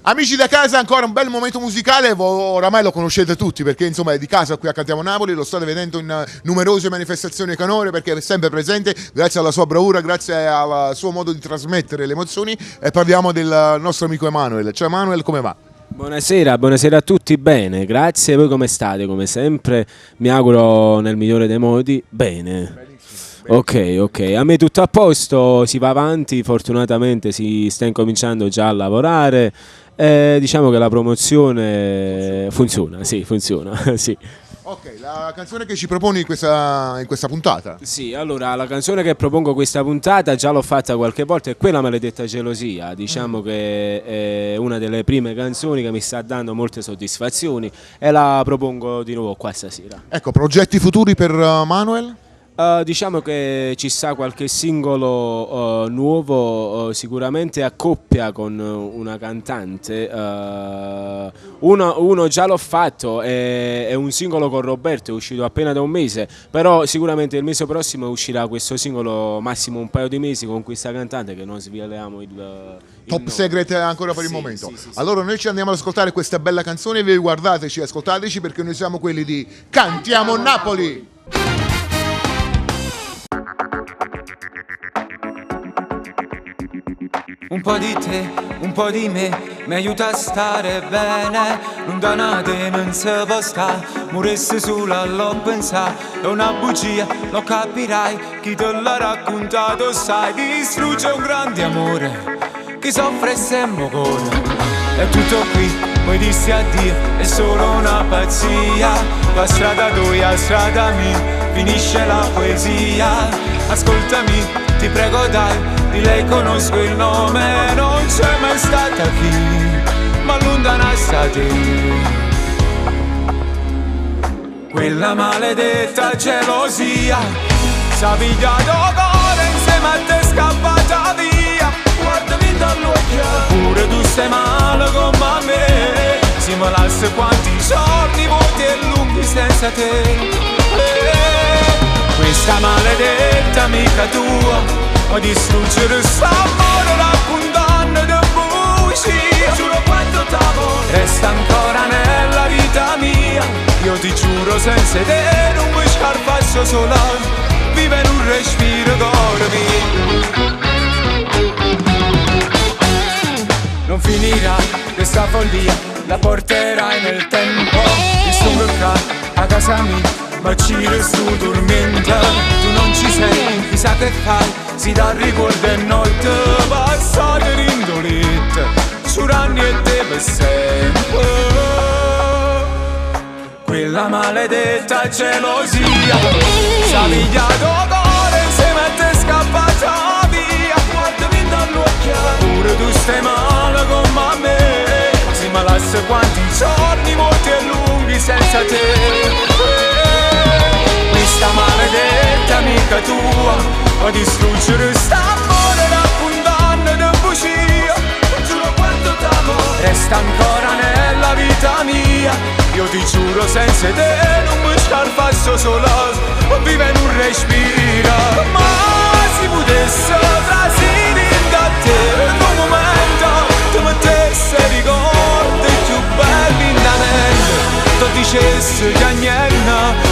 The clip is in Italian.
Amici da casa, ancora un bel momento musicale, oramai lo conoscete tutti perché insomma è di casa qui a Cantiamo Napoli, lo state vedendo in numerose manifestazioni canore perché è sempre presente grazie alla sua bravura, grazie al suo modo di trasmettere le emozioni e parliamo del nostro amico Emanuele. Ciao Emanuele, come va? Buonasera, buonasera a tutti, bene, grazie, voi come state? Come sempre, mi auguro nel migliore dei modi, bene. Ok, a me tutto a posto, si va avanti, fortunatamente si sta incominciando già a lavorare, diciamo che la promozione funziona, sì. Ok, la canzone che ci proponi in questa puntata? Sì, allora la canzone che propongo questa puntata già l'ho fatta qualche volta, è quella Maledetta Gelosia, diciamo che è una delle prime canzoni che mi sta dando molte soddisfazioni e la propongo di nuovo qua stasera. Ecco, progetti futuri per Manuel? Diciamo che ci sta qualche singolo nuovo, sicuramente a coppia con una cantante, uno già l'ho fatto, è un singolo con Roberto, è uscito appena da un mese, però sicuramente il mese prossimo uscirà questo singolo, massimo un paio di mesi con questa cantante che non sveliamo il Top nome. secret ancora per il momento. Sì. Allora noi ci andiamo ad ascoltare questa bella canzone, vi guardateci, ascoltateci perché noi siamo quelli di Cantiamo Napoli! Un po' di te, un po' di me, mi aiuta a stare bene. Lontanate non si può stare, moresse sola l'ho pensato. È una bugia, lo capirai, chi te l'ha raccontato sai. Distrugge un grande amore, chi soffre sempre cuore. È tutto qui, poi dissi addio, è solo una pazzia. La strada tua, la strada mia, finisce la poesia. Ascoltami, ti prego dai, di lei conosco il nome. Non c'è mai stata qui, ma lontana sta te. Quella maledetta gelosia s'ha pigliato cuore, insieme a te è scappata via. Guardami dall'occhio, pure tu stai male come me. Si me lascia quanti giorni vuoti e lunghi senza te. Questa maledetta amica tua può distruggere s'amore, raccontando di bugie. Giuro quanto t'amo, resta ancora nella vita mia. Io ti giuro senza te non mi scarpaccio sola, vive in un respiro corvi. Non finirà questa follia, la porterai nel tempo. Il sonno a casa mia, ma ci resto dormendo. Tu non ci sei, chissà che fai, si dà ricordo e notte passate rindolette, su anni e te per sempre. Quella maledetta gelosia s'ha pigliato cuore, insieme a te è scappata via. Guardami dall'occhio, pure tu stai male come me. Si me lascia quanti giorni molti e lunghi senza te. Questa maledetta amica tua può distruggere st'amore, raccontando di bugie. Giuro quanto t'amo, resta ancora nella vita mia. Io ti giuro senza te non mi scarpaccio sola, vive in un respiro. Ma si potesse trasire da te in un momento, tu mettesse ricordi più belli in la mente. Tu dicessi che niente,